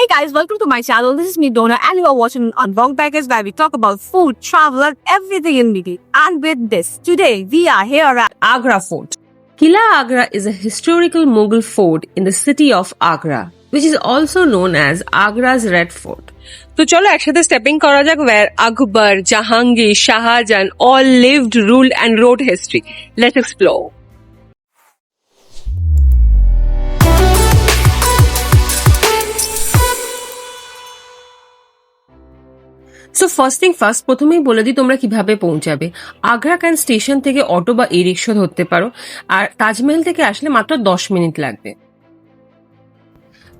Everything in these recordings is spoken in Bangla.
Hey guys, welcome to my channel. This is me Donna and you are watching Unbound Package where we talk about food, travel and everything in between. And with this, today we are here at Agra Fort. Qila Agra is a historical Mughal fort in the city of Agra, which is also known as Agra's Red Fort. তো চলো একসাথে স্টেপিং করা যাক where Akbar, Jahangir, Shahjahan all lived, ruled and wrote history. Let's explore. So first thing first, প্রথমেই বলে দিই তোমরা কিভাবে পৌঁছাবে। আগ্রা ক্যান্ট স্টেশন থেকে অটো বা ই রিক্সা ধরতে পারো, আর তাজমহল থেকে আসলে মাত্র 10 মিনিট লাগবে।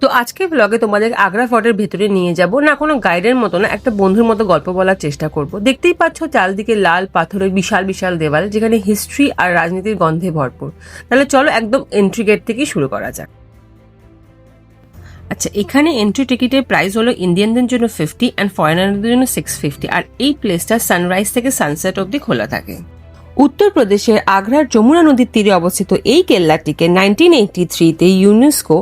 তো আজকে ব্লগে তোমাদের আগ্রা ফোর্টের ভেতরে নিয়ে যাব না, কোনো গাইডের মতো না, একটা বন্ধুর মতো গল্প বলার চেষ্টা করব। দেখতেই পাচ্ছ চারদিকে লাল পাথরের বিশাল বিশাল দেওয়াল, যেখানে হিস্ট্রি আর রাজনীতির গন্ধে ভরপুর। তাহলে চলো একদম এন্ট্রি গেট থেকেই শুরু করা যাক। আচ্ছা, এখানে এন্ট্রি টিকিটের প্রাইস হলো ইন্ডিয়ানদের জন্য 50 অ্যান্ড ফরেনারদের জন্য 650। আর এই প্লেসটা সানরাইজ থেকে সানসেট অবধি খোলা থাকে। উত্তরপ্রদেশের আগ্রার যমুনা নদীর তীরে অবস্থিত এই কেল্লাটিকে 1983-তে ইউনেস্কো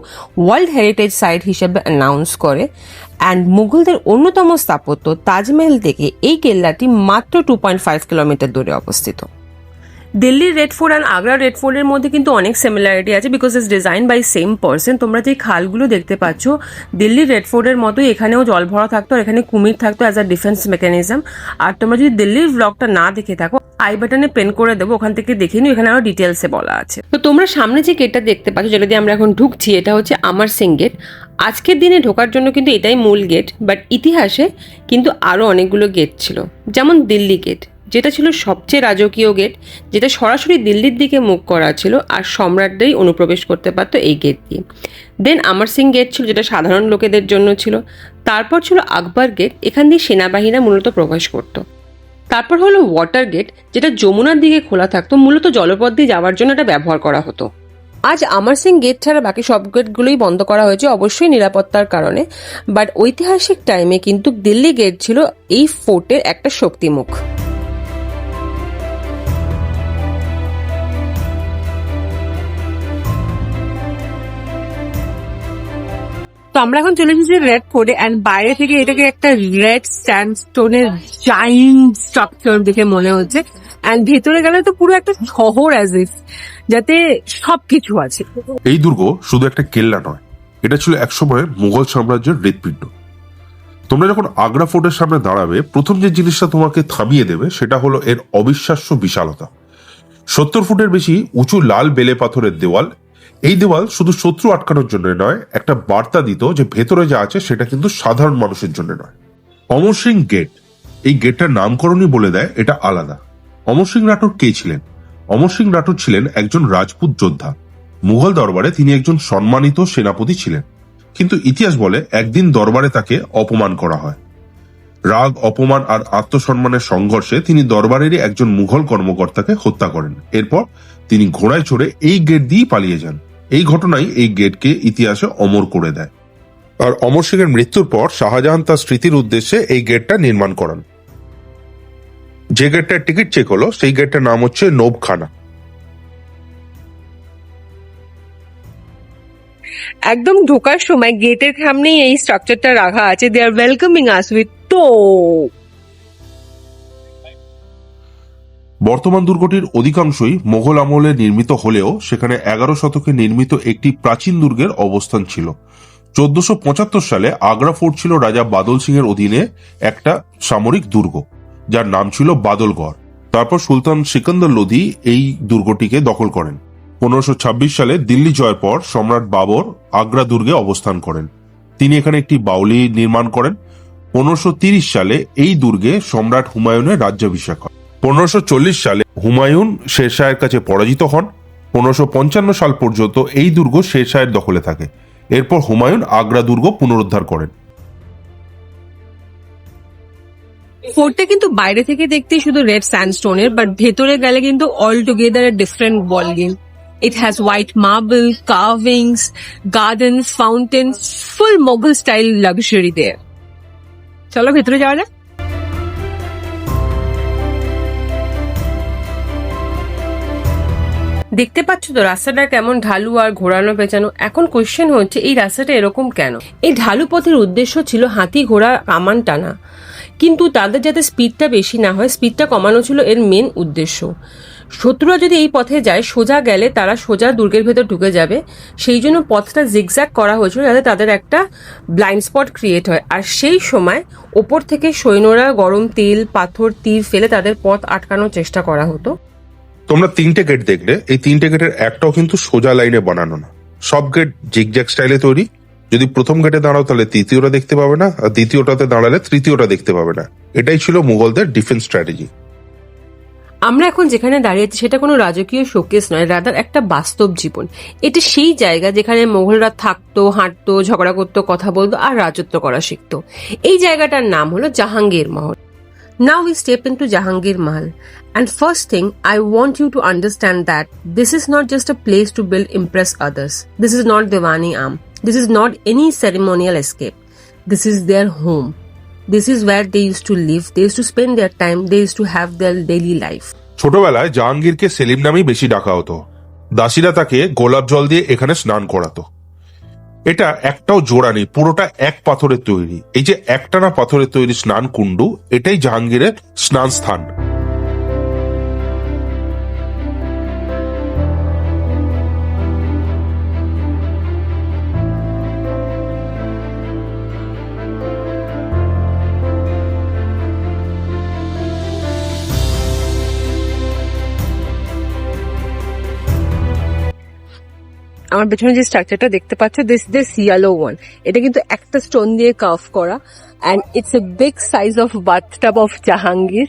ওয়ার্ল্ড হেরিটেজ সাইট হিসেবে অ্যানাউন্স করে। অ্যান্ড মুঘলদের অন্যতম স্থাপত্য তাজমহল থেকে এই কেল্লাটি মাত্র 2.5 কিলোমিটার দূরে অবস্থিত। দিল্লির red fort and Agra red ফোর্টের মধ্যে কিন্তু অনেক সিমিলারিটি আছে, because it's design by same person. তোমরা যে খালগুলো দেখতে পাচ্ছ, দিল্লির রেড ফোর্টের মতোই এখানেও জল ভরা থাকতো, আর এখানে কুমির থাকতো অ্যাজ আ ডিফেন্স মেকানিজম। আর তোমরা যদি দিল্লির ব্লগটা না দেখে থাকো, আই বাটনে পেন করে দেবো, ওখান থেকে দেখে নিও, এখানে আরো ডিটেলসে বলা আছে। তো তোমরা সামনে যে গেটটা দেখতে পাচ্ছ, যেটা দিয়ে আমরা এখন ঢুকছি, এটা হচ্ছে আমার সিং গেট। আজকের দিনে ঢোকার জন্য কিন্তু এটাই মূল গেট, বাট ইতিহাসে কিন্তু আরো অনেকগুলো গেট ছিল, যেমন দিল্লি গেট, যেটা ছিল সবচেয়ে রাজকীয় গেট, যেটা সরাসরি দিল্লির দিকে মুখ করা ছিল, আর সম্রাটরাই অনুপ্রবেশ করতে পারতো এই গেট দিয়ে। দেন আমার সিং গেট ছিল, যেটা সাধারণ লোকেদের জন্য ছিল। তারপর ছিল আকবর গেট, এখান দিয়ে সেনাবাহিনীরা মূলত প্রবেশ করতো। তারপর হলো ওয়াটার গেট, যেটা যমুনার দিকে খোলা থাকতো, মূলত জলপথ দিয়ে যাওয়ার জন্য এটা ব্যবহার করা হতো। আজ আমার সিং গেট ছাড়া বাকি সব গেটগুলোই বন্ধ করা হয়েছে, অবশ্যই নিরাপত্তার কারণে। বাট ঐতিহাসিক টাইমে কিন্তু দিল্লি গেট ছিল এই ফোর্টের একটা শক্তিমুখ। তো আমরা এখন চলে এসেছি রেড ফোর্টে, অ্যান্ড বাইরে থেকে এটাকে একটা রেড স্যান্ডস্টোনের জায়ান্ট স্ট্রাকচার দেখে মনে হচ্ছে। অ্যান্ড ভেতরে গেলে তো পুরো একটা শহর অ্যাজ ইফ, যাতে সবকিছু আছে। এই দুর্গ শুধু একটা কেল্লা নয়, এটা ছিল একসময় মুঘল সাম্রাজ্যের হৃৎপিণ্ড। তোমরা যখন আগ্রা ফোর্টের সামনে দাঁড়াবে, প্রথম যে জিনিসটা তোমাকে থামিয়ে দেবে সেটা হলো এর অবিশ্বাস্য বিশালতা। 70 ফুটের বেশি উঁচু লাল বেলে পাথরের দেওয়াল। এই দেওয়াল শুধু শত্রু আটকানোর জন্য নয়, একটা বার্তা দিত যে ভেতরে যা আছে সেটা কিন্তু সাধারণ মানুষের জন্য নয়। অমর সিং গেট, এই গেটটার নামকরণই বলে দেয় এটা আলাদা। অমর সিং রাঠোর কে ছিলেন? অমর সিং রাঠোর ছিলেন একজন রাজপুত যোদ্ধা। মুঘল দরবারে তিনি একজন সম্মানিত সেনাপতি ছিলেন, কিন্তু ইতিহাস বলে একদিন দরবারে তাকে অপমান করা হয়। রাগ, অপমান আর আত্মসম্মানের সংঘর্ষে তিনি দরবারেরই একজন মুঘল কর্মকর্তাকে হত্যা করেন। এরপর তিনি ঘোড়ায় চড়ে এই গেট দিয়ে পালিয়ে যান। এই ঘটনাই এই গেটকে ইতিহাসে অমর করে দেয়। আর অমর সিং এর মৃত্যুর পর শাহজাহান তার স্মৃতির উদ্দেশ্যে এই গেটটা নির্মাণ করেন। যে গেটটার টিকিট চেক হলো, সেই গেটটার নাম হচ্ছে নোবখানা। একদম ঢোকার সময় গেটের সামনেই এই স্ট্রাকচারটা রাখা আছে, দে আর ওয়েলকামিং আস উইথ তো। বর্তমান দুর্গটির অধিকাংশই মোগল আমলে নির্মিত হলেও সেখানে 11 শতকে নির্মিত একটি প্রাচীন দুর্গের অবস্থান ছিল। 1475 সালে আগ্রা ফোর্ট ছিল রাজা বাদল সিং এর অধীনে একটা সামরিক দুর্গ, যার নাম ছিল বাদলগড়। তারপর সুলতান সিকান্দার লোধি এই দুর্গটিকে দখল করেন। 1526 সালে দিল্লি জয়ের পর সম্রাট বাবর আগ্রা দুর্গে অবস্থান করেন। তিনি এখানে একটি বাউলি নির্মাণ করেন। 1530 সালে এই দুর্গে সম্রাট হুমায়ুনের রাজ্যাভিষেক হয়। 1540 সালে হুমায়ুন শেরশাহের কাছে পরাজিত হন। 1555 সাল পর্যন্ত এই দুর্গ শেরশাহের দখলে থাকে। এরপর হুমায়ুন আগ্রা দুর্গ পুনরুদ্ধার করেন। ফোর্টটা কিন্তু বাইরে থেকে দেখতেই শুধু রেড স্যান্ডস্টোনের, বাট ভেতরে গেলে কিন্তু all together different ball game. It has white marble, carvings, gardens, fountains, full Mughal style luxury there. চলো ভেতরে যাওয়া যাক। দেখতে পাচ্ছ তো রাস্তাটা কেমন ঢালু আর ঘোরানো পেঁচানো। এখন কোয়েশ্চেন হচ্ছে এই রাস্তাটা এরকম কেন? এই ঢালু পথের উদ্দেশ্য ছিল হাতি ঘোড়া কামান টানা, কিন্তু তাদের যাতে স্পিডটা বেশি না হয়, স্পিডটা কমানো ছিল এর মেন উদ্দেশ্য। শত্রুরা যদি এই পথে যায়, সোজা গেলে তারা সোজা দুর্গের ভেতর ঢুকে যাবে, সেই জন্য পথটা জিগজ্যাগ করা হয়েছিল যাতে তাদের একটা ব্লাইন্ড স্পট ক্রিয়েট হয়। আর সেই সময় ওপর থেকে সৈন্যরা গরম তেল, পাথর, তীর ফেলে তাদের পথ আটকানোর চেষ্টা করা হতো। তোমরা 3টে গেট দেখলে, এই 3টে গেটের একটাও কিন্তু সোজা লাইনে বানানো না, সব গেট জিগজ্যাগ স্টাইলে তৈরি। যদি প্রথম গেটে দাঁড়াও তাহলে তৃতীয়টা দেখতে পাবে না, আর দ্বিতীয়টাতে দাঁড়ালে তৃতীয়টা দেখতে পাবে না। এটাই ছিল মুঘলদের ডিফেন্স স্ট্র্যাটেজি। আমরা এখন যেখানে দাঁড়িয়ে আছি সেটা কোনো রাজকীয় শোকেস নয়, রাদার একটা বাস্তব জীবন। এটা সেই জায়গা যেখানে মোগলরা থাকতো, হাঁটতো, ঝগড়া করতো, কথা বলতো আর রাজত্ব করা শিখতো। এই জায়গাটার নাম হলো জাহাঙ্গীর মহল। Now we step into Jahangir Mahal, and first thing I want you to understand that this is not just a place to build impress others. This is not Diwani Am. This is not any ceremonial escape. This is their home. This is where they used to live. They used to spend their time. They used to have their daily life. ছোটবেলায় জাহাঙ্গীরকে সেলিম নামেই বেশি ডাকা হতো। দাসীরা তাকে গোলাপ জল দিয়ে এখানে স্নান করাতো। এটা একটাও জোড়া নেই, পুরোটা এক পাথরের তৈরি। এই যে একটানা পাথরের তৈরি স্নান কুণ্ডু, এটাই জাহাঙ্গীরের স্নান স্থান। আমার পেছনে যে স্ট্রাকচারটা দেখতে পাচ্ছ, দিস ইয়েলো ওয়ান, এটা কিন্তু একটা স্টোন দিয়ে কার্ভ করা, and it's a big size of bathtub of Jahangir.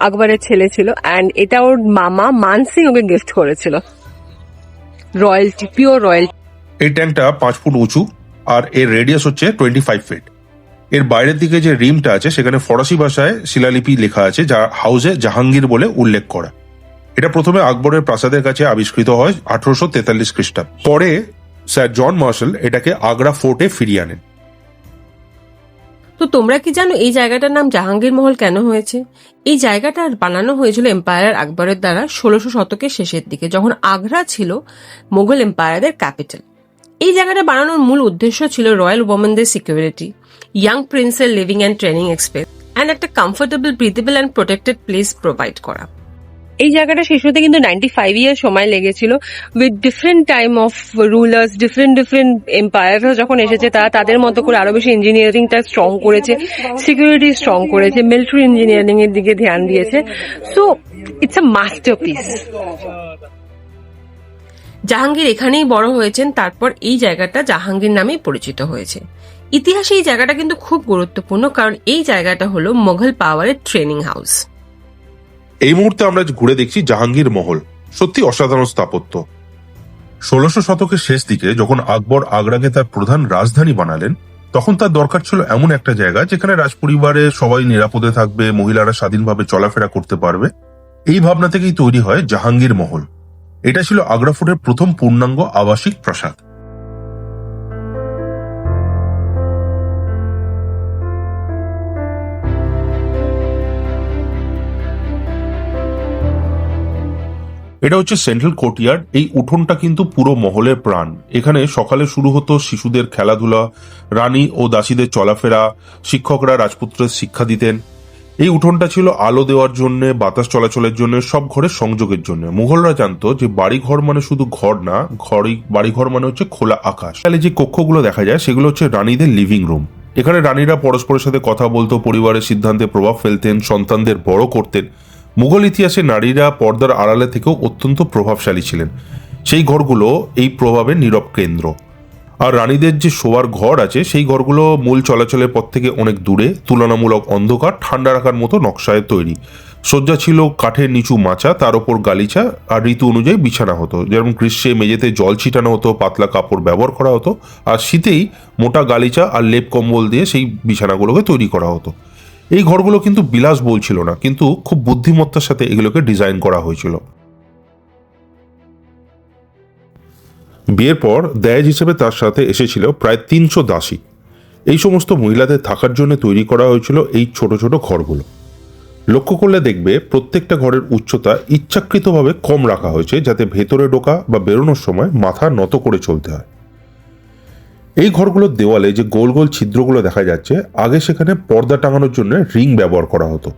আকবরের ছেলে ছিল, অ্যান্ড এটা ওর মামা মান সিং ওকে গিফট করেছিল। Royalty, pure royalty. এই ট্যাঙ্কটা 5 ফুট উঁচু আর এর রেডিয়াস হচ্ছে 25 ফিট। এর বাইরের দিকে যে রিমটা আছে সেখানে ফরাসি ভাষায় শিলালিপি লেখা আছে, যা হাউজে জাহাঙ্গীর বলে উল্লেখ করা। এটা প্রথমে আকবরের প্রাসাদের কাছে আবিষ্কৃত হয় 1843 খ্রিস্টাব্দে। পরে স্যার জন মার্শাল এটাকে আগ্রা ফোর্টে ফিরিয়ে আনেন। তো তোমরা কি জানো এই জায়গাটার নাম জাহাঙ্গীর মহল কেন হয়েছে? এই জায়গাটা বানানো হয়েছিল এম্পায়ার আকবরের দ্বারা 1600 শতকের শেষের দিকে, যখন আগ্রা ছিল মোগল এম্পায়ারদের ক্যাপিটাল। এই জায়গাটা বানানোর মূল উদ্দেশ্য ছিল রয়্যাল ওমেনদের সিকিউরিটি, ইয়াং প্রিন্সের living and training expense, and একটা comfortable, breathable and protected place provide করা। এই জায়গাটা শেষ হতে কিন্তু 95 ইয়ার সময় লেগেছিল, with different time of rulers, different এম্পায়াররা যখন এসেছে, তারা তাদের মতো করে আরো বেশি ইঞ্জিনিয়ারিংটা স্ট্রং করেছে, সিকিউরিটি স্ট্রং করেছে, মিলিটারি ইঞ্জিনিয়ারিং এর দিকে ধ্যান দিয়েছে। So it's a masterpiece. Jahangir এখানেই বড় হয়েছেন, তারপর এই জায়গাটা জাহাঙ্গীর নামেই পরিচিত হয়েছে। ইতিহাসে এই জায়গাটা কিন্তু খুব গুরুত্বপূর্ণ, কারণ এই জায়গাটা হলো মোগল পাওয়ারের ট্রেনিং হাউস। এই মুহূর্তে আমরা ঘুরে দেখছি জাহাঙ্গীর মহল, সত্যি অসাধারণ স্থাপত্য। 1600 শতকের শেষ দিকে যখন আকবর আগ্রাকে তার প্রধান রাজধানী বানালেন, তখন তার দরকার ছিল এমন একটা জায়গা যেখানে রাজপরিবারে সবাই নিরাপদে থাকবে, মহিলারা স্বাধীনভাবে চলাফেরা করতে পারবে। এই ভাবনা থেকেই তৈরি হয় জাহাঙ্গীর মহল। এটা ছিল আগ্রা ফোর্টের প্রথম পূর্ণাঙ্গ আবাসিক প্রাসাদ। এটা হচ্ছে সেন্ট্রাল কোর্টইয়ার্ড। এই উঠোনটা কিন্তু পুরো মহলের প্রাণ। এখানে সকালে শুরু হতো শিশুদের খেলাধুলা, রানী ও দাসীদের চলাফেরা, শিক্ষকরা রাজপুত্রের শিক্ষা দিতেন। এই উঠোনটা ছিল আলো দেওয়ার জন্য, বাতাস চলাচলের জন্য, সব ঘরের সংযোগের জন্য। মুঘলরা জানতো যে বাড়িঘর মানে শুধু ঘর না, বাড়িঘর মানে হচ্ছে খোলা আকাশ। তাহলে যে কক্ষগুলো দেখা যায় সেগুলো হচ্ছে রানীদের লিভিং রুম। এখানে রানীরা পরস্পরের সাথে কথা বলতো, পরিবারের সিদ্ধান্তে প্রভাব ফেলতেন, সন্তানদের বড় করতেন। মুঘল ইতিহাসে নারীরা পর্দার আড়ালে থেকেও অত্যন্ত প্রভাবশালী ছিলেন। সেই ঘরগুলো এই প্রভাবের নীরব কেন্দ্র। আর রানীদের যে শোয়ার ঘর আছে সেই ঘরগুলো মূল চলাচলের পথ থেকে অনেক দূরে, তুলনামূলক অন্ধকার, ঠান্ডা রাখার মতো নকশায় তৈরি। শয্যা ছিল কাঠের নিচু মাচা, তার ওপর গালিচা, আর ঋতু অনুযায়ী বিছানা হতো। যেমন গ্রীষ্মে মেঝেতে জল ছিটানো হতো, পাতলা কাপড় ব্যবহার করা হতো, আর শীতেই মোটা গালিচা আর লেপ কম্বল দিয়ে সেই বিছানাগুলোকে তৈরি করা হতো। এই ঘরগুলো কিন্তু বিলাসবহুল ছিল না, কিন্তু খুব বুদ্ধিমত্তার সাথে এগুলোকে ডিজাইন করা হয়েছিল। বিয়ের পর দহেজ হিসেবে তার সাথে এসেছিল প্রায় 300 দাসী। এই সমস্ত মহিলাদের থাকার জন্য তৈরি করা হয়েছিল এই ছোট ছোট ঘরগুলো। লক্ষ্য করলে দেখবে প্রত্যেকটা ঘরের উচ্চতা ইচ্ছাকৃতভাবে কম রাখা হয়েছে, যাতে ভেতরে ঢোকা বা বেরোনোর সময় মাথা নত করে চলতে হয়। এই ঘরগুলোর দেওয়ালে যে গোল গোল ছিদ্রগুলো দেখা যাচ্ছে, আগে সেখানে পর্দা টাঙানোর জন্য রিং ব্যবহার করা হতো,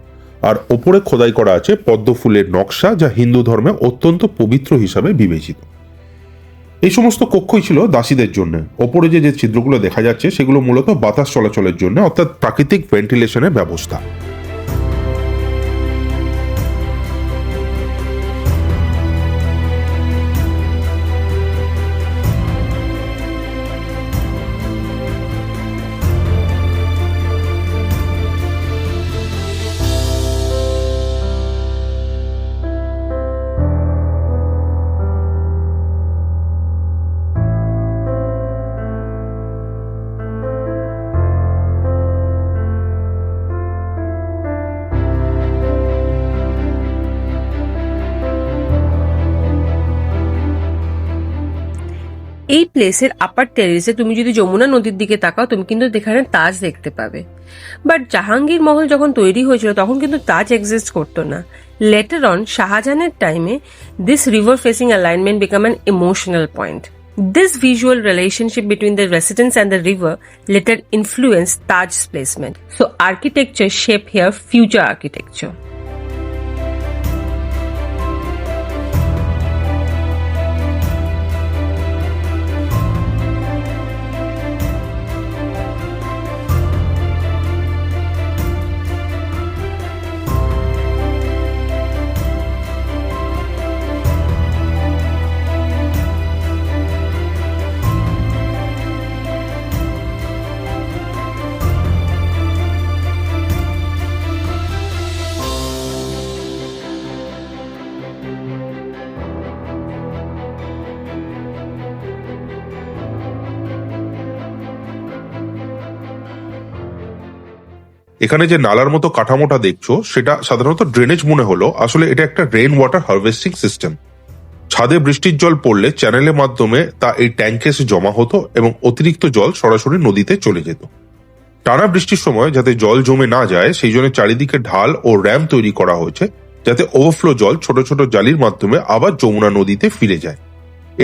আর ওপরে খোদাই করা আছে পদ্ম ফুলের নকশা, যা হিন্দু ধর্মে অত্যন্ত পবিত্র হিসাবে বিবেচিত। এই সমস্ত কক্ষই ছিল দাসীদের জন্য। ওপরে যে ছিদ্রগুলো দেখা যাচ্ছে সেগুলো মূলত বাতাস চলাচলের জন্য, অর্থাৎ প্রাকৃতিক ভেন্টিলেশনের ব্যবস্থা। এই প্লেসের আপার টেরেসে তুমি যদি যমুনা নদীর দিকে তাকাও, তুমি কিন্তু এখানে তাজ দেখতে পাবে। বাট জাহাঙ্গীর মহল যখন তৈরি হয়েছিল তখন কিন্তু তাজ এক্সিস্ট করতো না। লেটার অন শাহজাহানের টাইমে this river facing alignment become an emotional point. This visual relationship between the residents and the river later influenced Taj's placement. So architecture shaped here future architecture. এখানে যে নালার মতো কাঠামোটা দেখছো সেটা সাধারণত ড্রেনেজ মনে হলো, আসলে এটা একটা রেইন ওয়াটার হারভেস্টিং সিস্টেম। ছাদে বৃষ্টির জল পড়লে চ্যানেলের মাধ্যমে তা এই ট্যাঙ্কে এসে জমা হতো এবং অতিরিক্ত জল সরাসরি নদীতে চলে যেত। টানা বৃষ্টির সময় যাতে জল জমে না যায় সেই জন্য চারিদিকে ঢাল ও র্যাম্প তৈরি করা হয়েছে, যাতে ওভারফ্লো জল ছোট ছোট জালির মাধ্যমে আবার যমুনা নদীতে ফিরে যায়।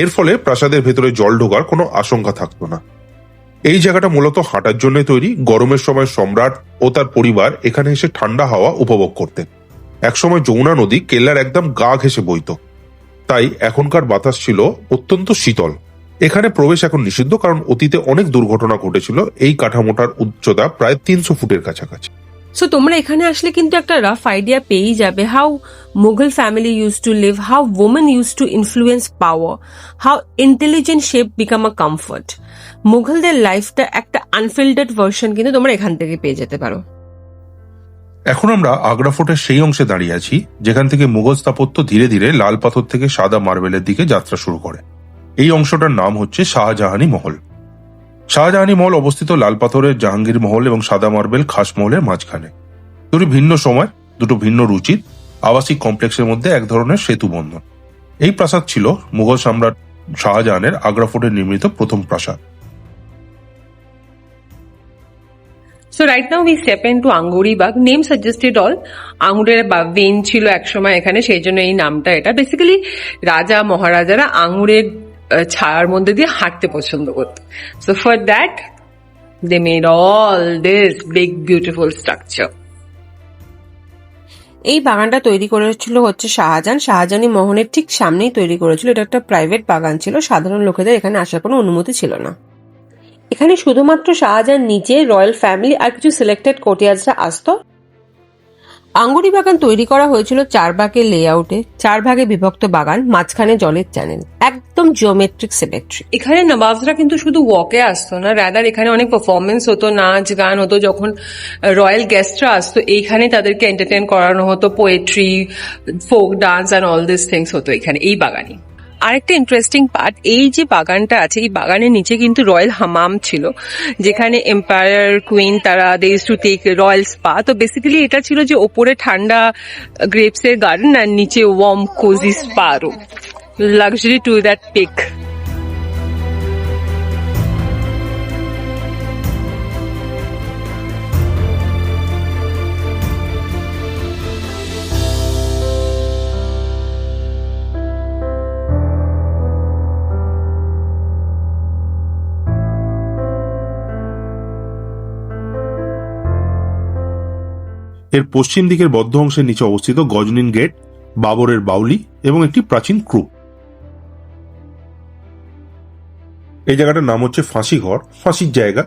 এর ফলে প্রাসাদের ভেতরে জল ঢোকার কোনো আশঙ্কা থাকতো না। এই জায়গাটা মূলত হাঁটার জন্য তৈরি। গরমের সময় সম্রাট ও তার পরিবার এখানে এসে ঠান্ডা হাওয়া উপভোগ করতেন। একসময় যমুনা নদী কেল্লার একদম গা ঘেঁষে বইত, তাই এখনকার বাতাস ছিল অত্যন্ত শীতল। এখানে প্রবেশ এখন নিষিদ্ধ, কারণ অতীতে অনেক দুর্ঘটনা ঘটেছিল। এই কাঠামোটার উচ্চতা প্রায় 300 ফুটের কাছাকাছি। সো তোমরা এখানে আসলে কিন্তু একটা রাফ আইডিয়া পেয়েই যাবে how Mughal family use to live, how women use to influence power, how intelligent shape become a comfort. মুঘলদের লাইফটা একটা আনফিল্টার্ড ভার্সন কিন্তু তোমরা এখান থেকে পেয়ে যেতে পারো। এখন আমরা আগ্রা ফোর্টের সেই অংশে দাঁড়িয়ে আছি যেখান থেকে মুঘল স্থাপত্য ধীরে ধীরে লাল পাথর থেকে সাদা মার্বেলের দিকে যাত্রা শুরু করে। এই অংশটার নাম হচ্ছে শাহজাহানি মহল। শাহজাহানি মহল অবস্থিত লাল পাথরের জাহাঙ্গীর মহল এবং সাদা মার্বেল খাস মহলের মাঝখানে। দুটি ভিন্ন সময়, দুটো ভিন্ন রুচির আবাসিক কমপ্লেক্সের মধ্যে এক ধরনের সেতু বন্ধন। এই প্রাসাদ ছিল মুঘল সম্রাট শাহজাহানের আগ্রা ফোর্টে নির্মিত প্রথম প্রাসাদ। So right now we step into Anguri Bagh. Name suggested all. আঙ্গুরের ভেন ছিল একসময় এখানে, সেই জন্য এই নামটা। এটা বেসিক্যালি রাজা মহারাজারা আঙ্গুরের ছায়ার মধ্যে দিয়ে হাঁটতে পছন্দ করত। So for that they made all this big beautiful structure. এই বাগানটা তৈরি করেছিল হচ্ছে শাহজাহান। শাহজাহানি মহলের ঠিক সামনেই তৈরি করেছিল। এটা একটা প্রাইভেট বাগান ছিল, সাধারণ লোকেদের এখানে আসার কোনো অনুমতি ছিল না। এখানে শুধুমাত্র শাহজাহান নিজে, রয়্যাল ফ্যামিলি আর কিছু সিলেক্টেড কোটিয়ার্সরা আসতো। আঙ্গুরি বাগান তৈরি করা হয়েছিল 4 ভাগের লেআউটে, 4 ভাগে বিভক্ত বাগান, মাঝখানে জলের চ্যানেল, একদম জিওমেট্রিক সিমেট্রি। এখানে নবাবরা কিন্তু শুধু ওয়াকে আসতো না, রাদার এখানে অনেক পারফরমেন্স হতো, নাচ গান হতো। যখন রয়্যাল গেস্টরা আসতো এইখানে তাদেরকে এন্টারটেইন করানো হতো, poetry, folk dance and all this things হতো এখানে এই বাগানে। আরেকটা ইন্টারেস্টিং পার্ট, এই যে বাগানটা আছে এই বাগানের নিচে কিন্তু রয়্যাল হামাম ছিল, যেখানে এম্পায়ার কুইন তারা they use to take royal spa. তো বেসিক্যালি এটা ছিল যে ওপরে ঠান্ডা গ্রেপস এর গার্ডেন আর নিচে warm cosy spa room, luxury to that peak. এর পশ্চিম দিকের বদ্ধ অংশের নিচে অবস্থিত গজনিন গেট, বাবরের বাউলি এবং একটি প্রাচীন ক্রুপ। এই জায়গাটার নাম হচ্ছে ফাঁসি ঘর, ফাঁসির জায়গা।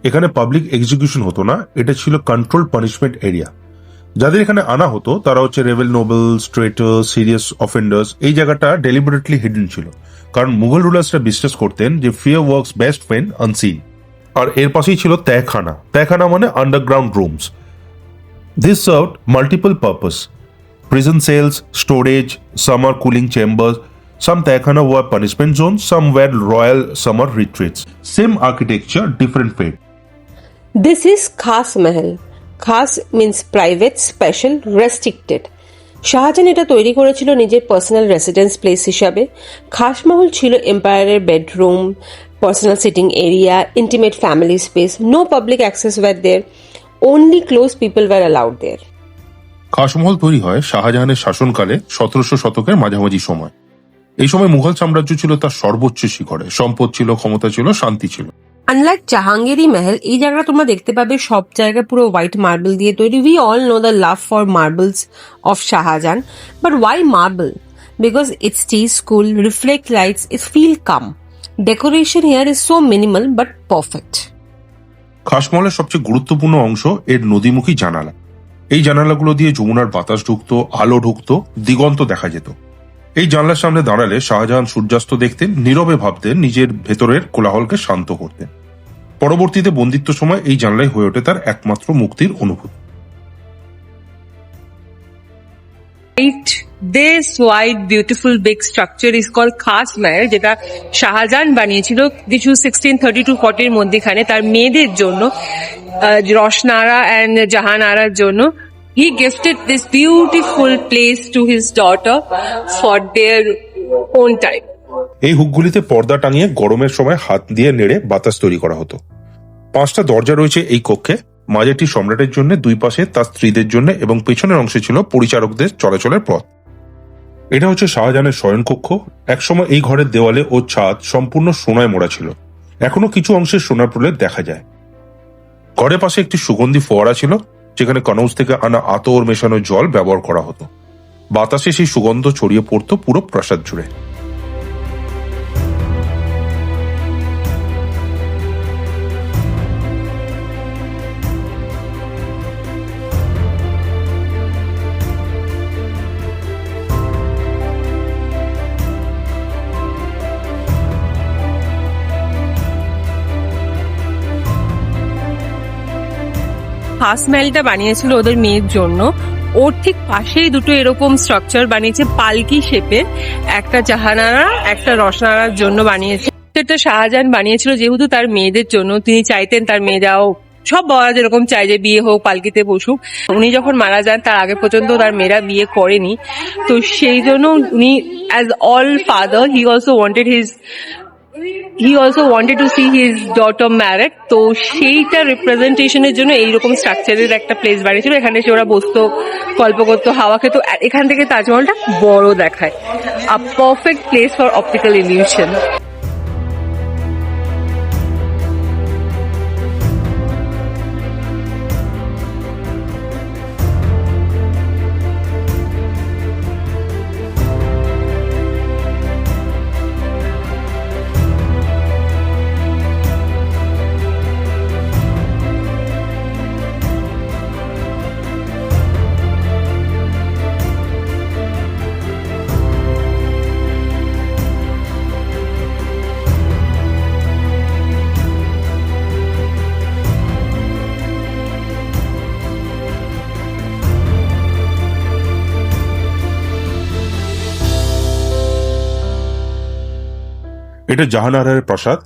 এখানে পাবলিক এক্সিকিউশন হতো না, এটা ছিল কন্ট্রোল পানিশমেন্ট এরিয়া। যাদের এখানে আনা হতো তারা হচ্ছে রেবেল নোবেলস, ট্রেটার, সিরিয়াস অফেন্ডার্স। এই জায়গাটা ডেলিবারেটলি হিডেন ছিল, কারণ মুঘল রুলার্সরা বিশ্বাস করতেন যে fear works best when unseen. আর এর পাশেই ছিল তহখানা। তহখানা মানে underground rooms. This served multiple purpose: prison cells, storage, summer cooling chambers. Some Taikhana were punishment zones, some were royal summer retreats. Same architecture, different fate. This is Khas Mahal. Khas means private, special, restricted. Shahjahan এটা তৈরি করেছিল নিজের পার্সোনাল রেসিডেন্স প্লেস হিসাবে। খাস মহল ছিল এম্পায়ারের bedroom, personal sitting area, intimate family space. No public access were there, only close people were allowed there. Khas Mahal তৈরি হয় শাহজাহানের শাসনকালে 1700 শতকের মাঝামাঝি সময়। এই সময় মুঘল সাম্রাজ্য ছিল তার সর্বোচ্চ শিখরে। সম্পদ ছিল, ক্ষমতা ছিল, শান্তি ছিল। আনলাইক জাহাঙ্গীরি মহল, এই জায়গাটা তোমরা দেখতে পাবে সব জায়গায় পুরো হোয়াইট মার্বেল দিয়ে তৈরি। We all know the love for marbles of Shah Jahan, but why marble? Because it stays cool, reflect lights, it feel calm. Decoration here is so minimal but perfect. খাসমহলের সবচেয়ে গুরুত্বপূর্ণ অংশ এর নদীমুখী জানালা। এই জানালাগুলো দিয়ে যমুনার বাতাস ঢুকতো, আলো ঢুকতো, দিগন্ত দেখা যেত। এই জানলার সামনে দাঁড়ালে শাহজাহান সূর্যাস্ত দেখতেন, নীরবে ভাবতেন, নিজের ভেতরের কোলাহলকে শান্ত করতেন। পরবর্তীতে বন্দিত্ব সময় এই জানলাই হয়ে ওঠে তার একমাত্র মুক্তির অনুভূতি। This white beautiful big structure is called Khas Mahal, যেটা শাহজাহান বানিয়েছিল কিছু 1630-40 এর মধ্যেখানে তার মেয়েদের জন্য, রোশনারা এন্ড জাহানারার জন্য। He gifted this beautiful place to his daughter for their own time. এই হুকগুলিতে পর্দা টাঙিয়ে গরমের সময় হাত দিয়ে নেড়ে বাতাস তৈরি করা হতো। 5টা দরজা রয়েছে এই কক্ষে। মাঝেরটি সম্রাটের জন্য, দুই পাশে তার স্ত্রীদের জন্য এবং পেছনের অংশে ছিল পরিচারকদের চলাচলের পথ। এটা হচ্ছে শাহজাহানের শয়নকক্ষ। একসময় এই ঘরের দেওয়ালে ও ছাদ সম্পূর্ণ সোনায় মোড়া ছিল। এখনো কিছু অংশের সোনার প্রলেপ দেখা যায়। ঘরের পাশে একটি সুগন্ধি ফোয়ারা ছিল, যেখানে কনৌজ থেকে আনা আতর মেশানো জল ব্যবহার করা হতো। বাতাসে সেই সুগন্ধ ছড়িয়ে পড়তো পুরো প্রাসাদ জুড়ে। খাস মহলটা বানিয়েছিল ওদের মেয়ের জন্য। ওর ঠিক পাশেই দুটো এরকম স্ট্রাকচার বানিয়েছে পালকি শেপের, একটা জাহানারা একটা রসনারার জন্য বানিয়েছে। সেটা শাহজাহান বানিয়েছিল যেহেতু তার মেয়েদের জন্য। তিনি চাইতেন তার মেয়েরাও, সব বাবা যেরকম চাই যে বিয়ে হোক, পালকিতে বসুক। উনি যখন মারা যান তার আগে পর্যন্ত তার মেয়েরা বিয়ে করেনি, তো সেই জন্য উনি as all father he also wanted to see his daughter married. তো সেইটা রিপ্রেজেন্টেশনের জন্য এইরকম স্ট্রাকচারের একটা প্লেস বানিয়েছিল। এখানে সে ওরা বসতো, গল্প করতো, হাওয়া খেতো। এখান থেকে তাজমহলটা বড় দেখায়। আ perfect place for optical illusion. এটা জাহানারার প্রাসাদ।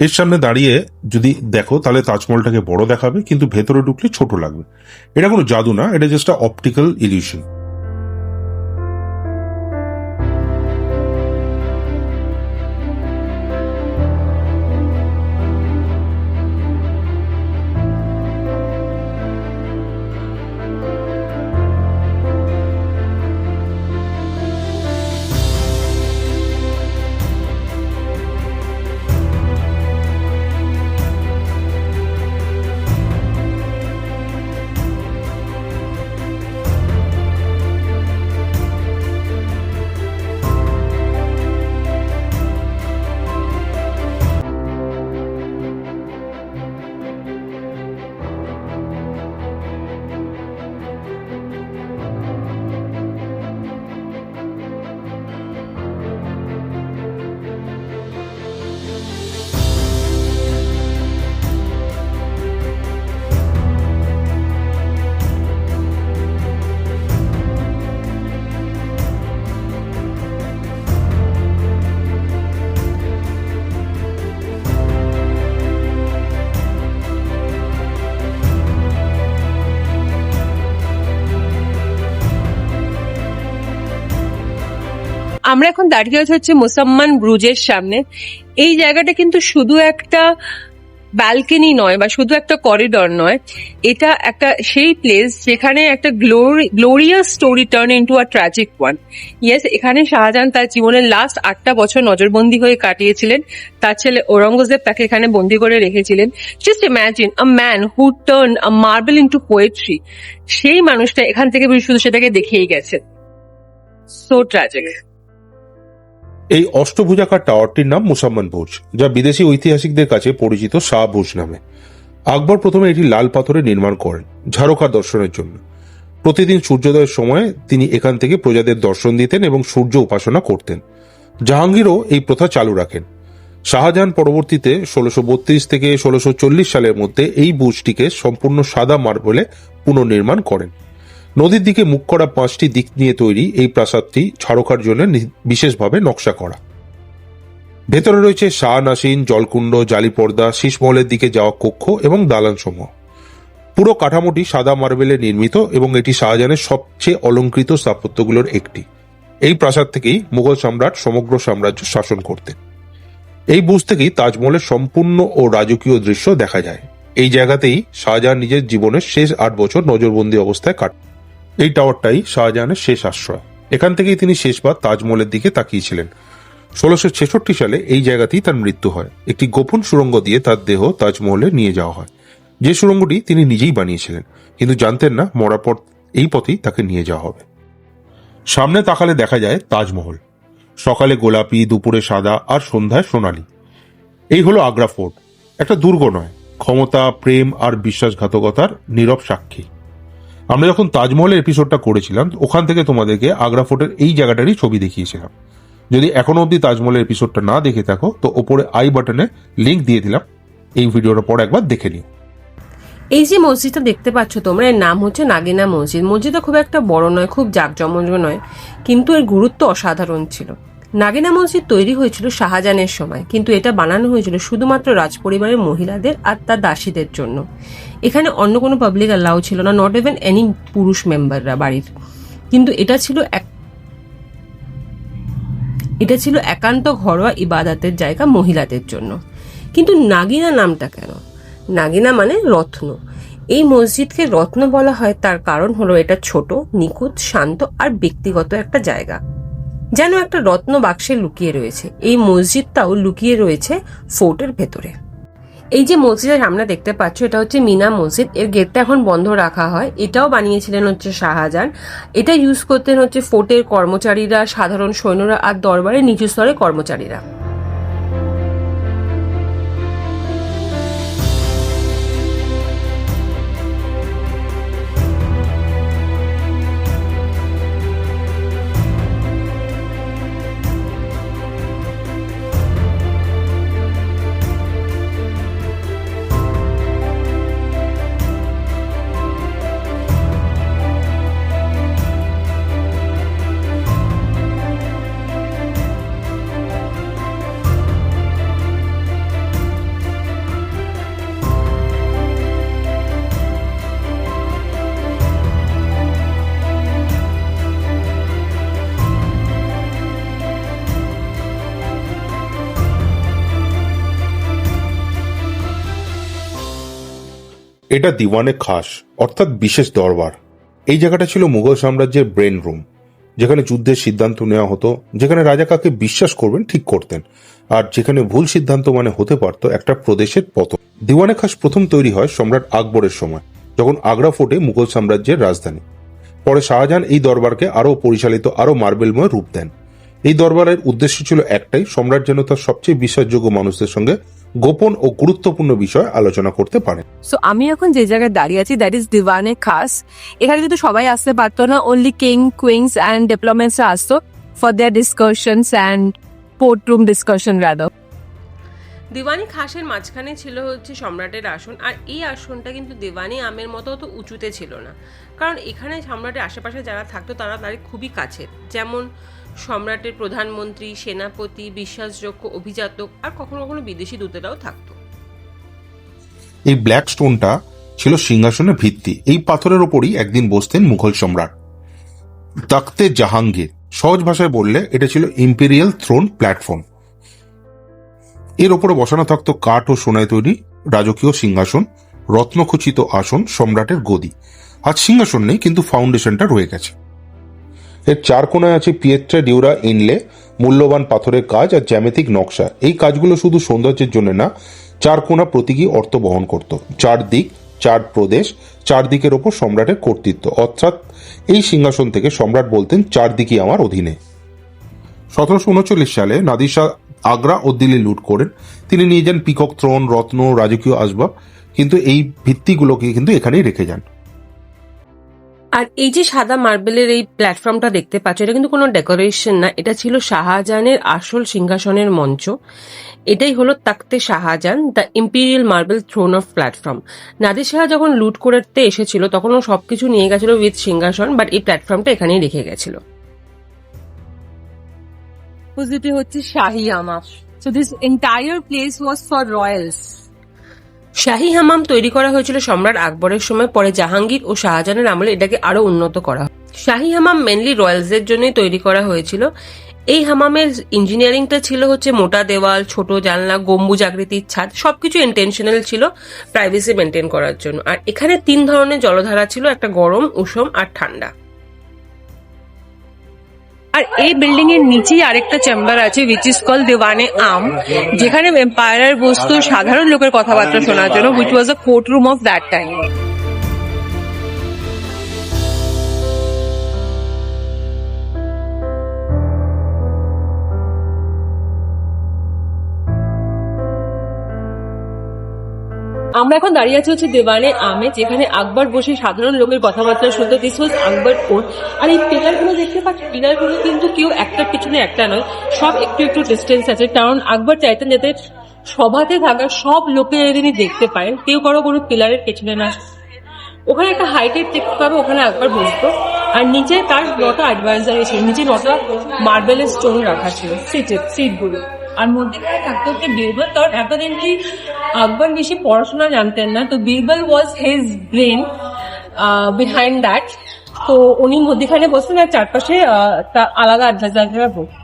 এর সামনে দাঁড়িয়ে যদি দেখো তাহলে তাজমহলটাকে বড় দেখাবে, কিন্তু ভেতরে ঢুকলে ছোট লাগবে। এটা কোনো জাদু না, এটা জাস্ট অপটিক্যাল ইলিউশন। আমরা এখন দাঁড়িয়ে আছি হচ্ছে মুসাম্মান ব্রুজের সামনে। এই জায়গাটা কিন্তু শুধু একটা ব্যালকনি নয় বা শুধু একটা করিডর নয়, এটা একটা সেই প্লেস যেখানে একটা glorious story turn into a tragic one. Yes, এখানে শাহজাহান তার জীবনের লাস্ট 8টা বছর নজরবন্দি হয়ে কাটিয়েছিলেন। তার ছেলে ঔরঙ্গজেব তাকে এখানে বন্দি করে রেখেছিলেন। Just imagine a man who turn a marble into poetry. সেই মানুষটা এখান থেকে শুধু সেটাকে দেখিয়েই গেছে। So tragic. এই অষ্টভুজাকার টাওয়ারটির নাম মুসাম্মান ভুজ, যা বিদেশি ঐতিহাসিকদের কাছে পরিচিত শাহ ভুজ নামে। আকবর প্রথমে এটি লাল পাথরে নির্মাণ করেন ঝাড়খা দর্শনের জন্য। প্রতিদিন সূর্যোদয়ের সময় তিনি এখান থেকে প্রজাদের দর্শন দিতেন এবং সূর্য উপাসনা করতেন। জাহাঙ্গীরও এই প্রথা চালু রাখেন। শাহজাহান পরবর্তীতে 1632 থেকে 1640 সালের মধ্যে এই বুজটিকে সম্পূর্ণ সাদা মার্বেলে পুনর্নির্মাণ করেন। নদীর দিকে মুখ করা 5টি দিক নিয়ে তৈরি এই প্রাসাদটি ঝাড়খার জন্য বিশেষভাবে নকশা করা। ভেতরে রয়েছে শাহ নাসিন, জলকুণ্ড, জালি পর্দা, শীষমহলের দিকে যাওয়া কক্ষ এবং দালান সমূহ। পুরো কাঠামোটি সাদা মার্বেলে নির্মিত এবং এটি শাহজাহানের সবচেয়ে অলংকৃত স্থাপত্যগুলোর একটি। এই প্রাসাদ থেকেই মুঘল সম্রাট সমগ্র সাম্রাজ্য শাসন করতেন। এই বুজ থেকেই তাজমহলের সম্পূর্ণ ও রাজকীয় দৃশ্য দেখা যায়। এই জায়গাতেই শাহজাহান নিজের জীবনের শেষ 8 বছর নজরবন্দি অবস্থায় কাটান। এই টাওয়ারটাই শাহজাহানের শেষ আশ্রয়। এখান থেকেই তিনি শেষবার তাজমহলের দিকে তাকিয়েছিলেন। 1666 সালে এই জায়গাতেই তার মৃত্যু হয়। একটি গোপন সুড়ঙ্গ দিয়ে তার দেহ তাজমহলে নিয়ে যাওয়া হয়, যে সুড়ঙ্গটি তিনি নিজেই বানিয়েছিলেন, কিন্তু জানতেন না মরার পর এই পথেই তাকে নিয়ে যাওয়া হবে। সামনে তাকালে দেখা যায় তাজমহল, সকালে গোলাপি, দুপুরে সাদা আর সন্ধ্যায় সোনালী। এই হলো আগ্রা ফোর্ট। একটা দুর্গ নয়, ক্ষমতা, প্রেম আর বিশ্বাসঘাতকতার নীরব সাক্ষী। আমরা যখন তাজমহলের এপিসোডটা করেছিলাম, ওখান থেকে তোমাদেরকে আগ্রা ফোর্টের এই জায়গাটারই ছবি দেখিয়েছিলাম। যদি এখনো অব্দি তাজমহলের এপিসোডটা না দেখে থাকো তো ওপরে আই বাটনে লিংক দিয়ে দিলাম, এই ভিডিওটার পর একবার দেখে নিও। এই যে মসজিদটা দেখতে পাচ্ছ তোমরা, এর নাম হচ্ছে নাগিনা মসজিদ। মসজিদটা খুব একটা বড় নয়, খুব জাঁকজমক নয়, কিন্তু এর গুরুত্ব অসাধারণ ছিল। নাগিনা মসজিদ তৈরি হয়েছিল শাহজাহানের সময়, কিন্তু এটা বানানো হয়েছিল শুধুমাত্র রাজপরিবারের মহিলাদের আর তার দাসীদের জন্য। এখানে অন্য কোনো পাবলিক অ্যালাউ ছিল না, নট ইভেন এনি পুরুষ মেম্বাররা বাড়ির। কিন্তু এটা ছিল একান্ত ঘরোয়া ইবাদতের জায়গা মহিলাদের জন্য। কিন্তু নাগিনা নামটা কেন? নাগিনা মানে রত্ন। এই মসজিদকে রত্ন বলা হয়, তার কারণ হলো এটা ছোট, নিখুঁত, শান্ত আর ব্যক্তিগত একটা জায়গা, যেন একটা রত্ন বাক্সে লুকিয়ে রয়েছে। এই মসজিদটাও লুকিয়ে রয়েছে ফোর্টের ভেতরে। এই যে মসজিদের সামনে দেখতে পাচ্ছ, এটা হচ্ছে মিনা মসজিদ। এর গেটটা এখন বন্ধ রাখা হয়। এটাও বানিয়েছিলেন হচ্ছে শাহজাহান। এটা ইউজ করতেন হচ্ছে ফোর্টের কর্মচারীরা, সাধারণ সৈন্যরা আর দরবারের নিচু স্তরের কর্মচারীরা। এটা দিওয়ানে খাস অর্থাৎ বিশেষ দরবার। এই জায়গাটা ছিল মুঘল সাম্রাজ্যের ব্রেন রুম, যেখানে যুদ্ধের সিদ্ধান্ত নেওয়া হতো, যেখানে রাজা কাকে বিশ্বাস করবেন ঠিক করতেন, আর যেখানে ভুল সিদ্ধান্ত মানে হতে পারত একটা প্রদেশের পতন। দিওয়ানে খাস প্রথম তৈরি হয় সম্রাট আকবরের সময়, যখন আগ্রা ফোর্টে মুঘল সাম্রাজ্যের রাজধানী। পরে শাহজাহান এই দরবারকে আরো পরিচালিত, আরো মার্বেলময় রূপ দেন। এই দরবারের উদ্দেশ্য ছিল একটাই, সম্রাট যেন তার সবচেয়ে বিশ্বাসযোগ্য মানুষদের সঙ্গে গোপন ও গুরুত্বপূর্ণ বিষয় আলোচনা করতে পারেন। সো আমি এখন যে জায়গায় দাঁড়িয়ে আছি, দ্যাট ইজ দিওয়ানে খাস। এখানে কিন্তু সবাই আসতে পারতো না, only king, queens and diplomats আসতো for their discussions and court room discussion rather. Diwani খাসের মাঝখানে ছিল হচ্ছে সম্রাটের আসন, আর এই আসনটা কিন্তু দিওয়ানি আমের মতো তো উঁচুতে ছিল না, কারণ এখানে সম্রাটের আশেপাশে যারা থাকতো তারা তার খুবই কাছে, যেমন সম্রাটের প্রধানমন্ত্রী, সেনাপতি, বিশ্বাসযোগ্য অভিজাতক আর কখনো কখনো বিদেশি দূতেরাও থাকতো। এই ব্ল্যাক স্টোনটা ছিল সিংহাসনের ভিত্তি। এই পাথরের ওপরই একদিন বসতেন মুঘল সম্রাট। তাখতে জাহাঙ্গীর, সহজ ভাষায় বললে এটা ছিল ইম্পেরিয়াল থ্রোন প্ল্যাটফর্ম। এর ওপরে বসানো থাকতো কাঠ ও সোনায় তৈরি রাজকীয় সিংহাসন, রত্নখচিত আসন, সম্রাটের গদি। আজ সিংহাসন নেই, কিন্তু ফাউন্ডেশনটা রয়ে গেছে। এর চার কোণায় আছে পিয়েট্রা ডিউরা ইনলে, মূল্যবান পাথরের কাজ আর জ্যামিতিক নকশা। এই কাজগুলো শুধু সৌন্দর্যের জন্য না, চার কোণা প্রতীকী অর্থ বহন করত। চার দিক, চার প্রদেশ, চারদিকের ওপর সম্রাটের কর্তৃত্ব। অর্থাৎ এই সিংহাসন থেকে সম্রাট বলতেন চারদিকই আমার অধীনে। 1739 সালে নাদির শাহ আগ্রা ও দিল্লি লুট করেন। তিনি নিয়ে যান পিকক থ্রোন, রত্ন, রাজকীয় আসবাব, কিন্তু এই ভিত্তিগুলোকে কিন্তু এখানেই রেখে যান। আর এই যে সাদা মার্বেলের এই প্ল্যাটফর্মটা দেখতে পাচ্ছ, এটা কিন্তু কোনো ডেকোরেশন না, এটা ছিল শাহজাহানের আসল সিংহাসনের মঞ্চ। এটাই হলো Takhte Shah Jahan, the imperial marble throne of platform. Nadir Shah যখন লুট করতে এসেছিল তখন ও সবকিছু নিয়ে গেছিল উইথ সিংহাসন, বাট এই প্ল্যাটফর্মটা এখানেই রেখে গেছিল। অপোজিটে হচ্ছে Shahi Hamam. So this entire place was for royals. Shahi Hamam তৈরি করা হয়েছিল সম্রাট আকবরের সময়, পরে জাহাঙ্গীর ও শাহজাহানের আমলে এটাকে আরো উন্নত করা হয়। শাহী হামাম মেনলি রয়্যালসদের জন্যই তৈরি করা হয়েছিল। এই হামামের ইঞ্জিনিয়ারিংটা ছিল হচ্ছে মোটা দেওয়াল, ছোট জানলা, গম্বুজ আকৃতির ছাদ, সবকিছু ইন্টেনশনাল ছিল প্রাইভেসি মেনটেন করার জন্য। আর এখানে 3 ধরনের জলধারা ছিল, একটা গরম, উষ্ণ আর ঠান্ডা। আর এই বিল্ডিং এর নিচেই আরেকটা চেম্বার আছে উইচ ইজ কল দিওয়ানে আম, যেখানে এম্পায়ার বসতো সাধারণ লোকের কথাবার্তা শোনার জন্য, which was a court room of that time. আমরা এখন দাঁড়িয়ে আছি হচ্ছে দেওয়ানে আমে, যেখানে আকবর বসে সাধারণ লোকের কথাবার্তা শুনতো। This was Akbar court. আর এই পিলার গুলো দেখতে পাচ্ছি, পিলার গুলো কিন্তু কেউ একটার পিছনে একটা নয়, সব একটু একটু ডিস্টেন্স আছে, কারণ আকবর চাইতেন যাতে সভাতে থাকা সব লোকেরা তিনি দেখতে পারেন, কেউ কোনো পিলারের পেছনে না। ওখানে একটা হাইটেড দেখতে পাবে, ওখানে আকবর বসতো। আর নিচে তার 9টা অ্যাডভাইজারি ছিল, নিচে 9টা মার্বেলের স্টোন রাখা ছিল, সিট গুলো। আর মধ্যেখানে থাকতে হচ্ছে বীরবল, কারণ এতদিন কি আকবর বেশি পড়াশোনা জানতেন না, তো Birbal was his brain behind that. তো উনি মধ্যখানে বসতেন আর চারপাশে আলাদা অ্যাডভাইজাররা বসতেন।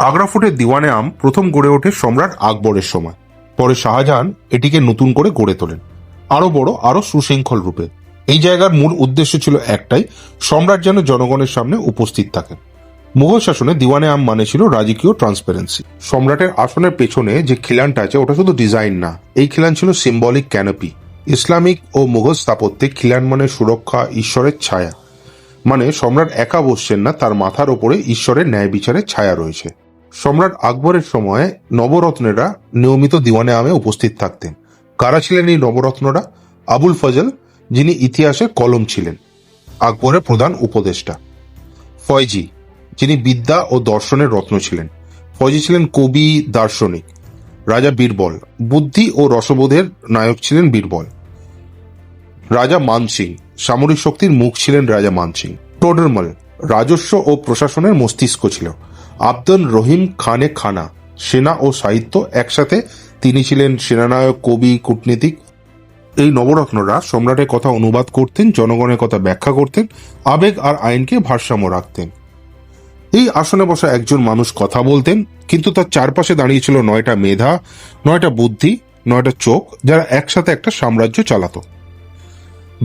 আগ্রা ফোর্টের দিওয়ানে আম প্রথম গড়ে ওঠে সম্রাট আকবরের সময়। পরে শাহজাহান এটিকে নতুন করে গড়ে তোলেন, আরো বড়, আরো সুশৃঙ্খল রূপে। এই জায়গার মূল উদ্দেশ্য ছিল একটাই, সম্রাট যেন জনগণের সামনে উপস্থিত থাকেন। মুঘল শাসনে দিওয়ানে আম মানে ছিল রাজকীয় ট্রান্সপারেন্সি। সম্রাটের আসনের পেছনে যে খিলানটা আছে ওটা শুধু ডিজাইন না, এই খিলান ছিল সিম্বলিক ক্যানোপি। ইসলামিক ও মুঘল স্থাপত্যে খিলান মানে সুরক্ষা, ঈশ্বরের ছায়া। মানে সম্রাট একা বসছেন না, তার মাথার ওপরে ঈশ্বরের ন্যায় বিচারের ছায়া রয়েছে। সম্রাট আকবরের সময় নবরত্নেরা নিয়মিত দিওয়ানে আমে উপস্থিত থাকতেন। কারা ছিলেন এই নবরত্নরা? আবুল ফজল, যিনি ইতিহাসে কলম ছিলেন, আকবরের প্রধান উপদেষ্টা। ফয়জি, যিনি বিদ্যা ও দর্শনের রত্ন ছিলেন। ফয়জি ছিলেন কবি, দার্শনিক। রাজা বীরবল, বুদ্ধি ও রসবোধের নায়ক ছিলেন বীরবল। রাজা মানসিং, সামরিক শক্তির মুখ ছিলেন রাজা মানসিং। টোডরমল, রাজস্ব ও প্রশাসনের মস্তিষ্ক ছিল। আব্দুল রহিম খানে খানা, সেনা ও সাহিত্য একসাথে, তিনি ছিলেন সেনানায়ক, কবি, কূটনীতিক। এই নবরত্নরা সম্রাটের কথা অনুবাদ করতেন, জনগণের কথা ব্যাখ্যা করতেন, আবেগ আর আইনকে ভারসাম্য রাখতেন। এই আসনে বসা একজন মানুষ কথা বলতেন, কিন্তু তার চারপাশে দাঁড়িয়ে ছিল 9টা মেধা, 9টা বুদ্ধি, 9টা চোখ, যারা একসাথে একটা সাম্রাজ্য চালাতো।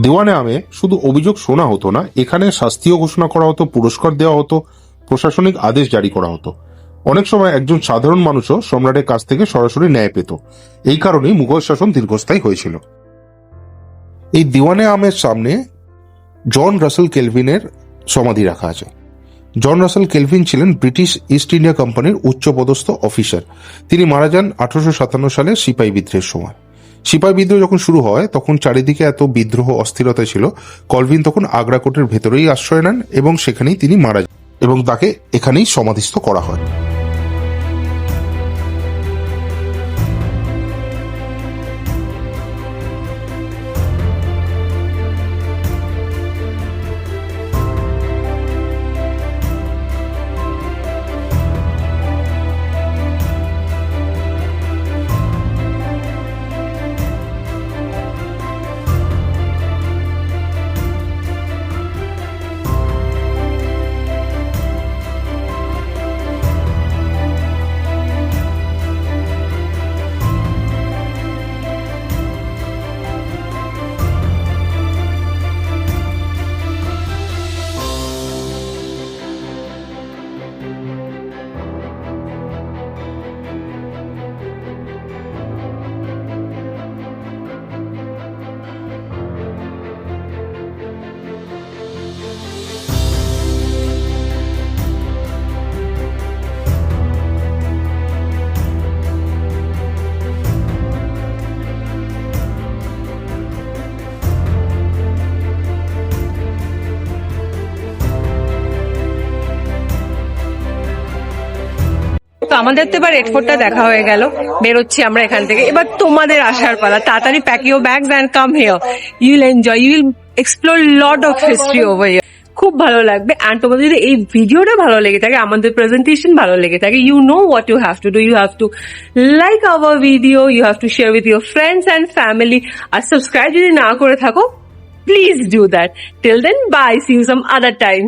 দিওয়ানে আমে শুধু অভিযোগ শোনা হতো না, এখানে শাস্তিও ঘোষণা করা হতো, পুরস্কার দেওয়া হতো, প্রশাসনিক আদেশ জারি করা হতো। অনেক সময় একজন সাধারণ মানুষও সম্রাটের কাছ থেকে সরাসরি ন্যায় পেত। এই কারণেই মুঘল শাসন দীর্ঘস্থায়ী হয়েছিল। এই দিওয়ানে আমের সামনে জন রাসেল কেলভিনের সমাধি রাখা আছে। জন রাসেল কেলভিন ছিলেন ব্রিটিশ ইস্ট ইন্ডিয়া কোম্পানির উচ্চপদস্থ অফিসার। তিনি মারা যান 1857 সালে সিপাহী বিদ্রোহের সময়। সিপাহী বিদ্রোহ যখন শুরু হয় তখন চারিদিকে এত বিদ্রোহ, অস্থিরতা ছিল, কলভিন তখন আগ্রা কোর্টের ভেতরেই আশ্রয় নেন এবং সেখানেই তিনি মারা যান এবং তাকে এখানেই সমাধিস্থ করা হয়। আমাদের তো এবার রেড ফোর্টটা দেখা হয়ে গেল, বেরোচ্ছি আমরা এখান থেকে। এবার তোমাদের আসার পালা, তাড়াতাড়ি pack your bags and come here, you will enjoy, you will explore lot of history over here. খুব ভালো লাগবে। অ্যান্ড তোমাদের যদি এই ভিডিওটা ভালো লেগে থাকে, আমাদের প্রেজেন্টেশন ভালো লেগে থাকে, you know what you have to do, you have to like our video, you have to share with your friends and family, আর সাবস্ক্রাইব যদি না করে থাকো, please do that. Till then, bye, see you some other time.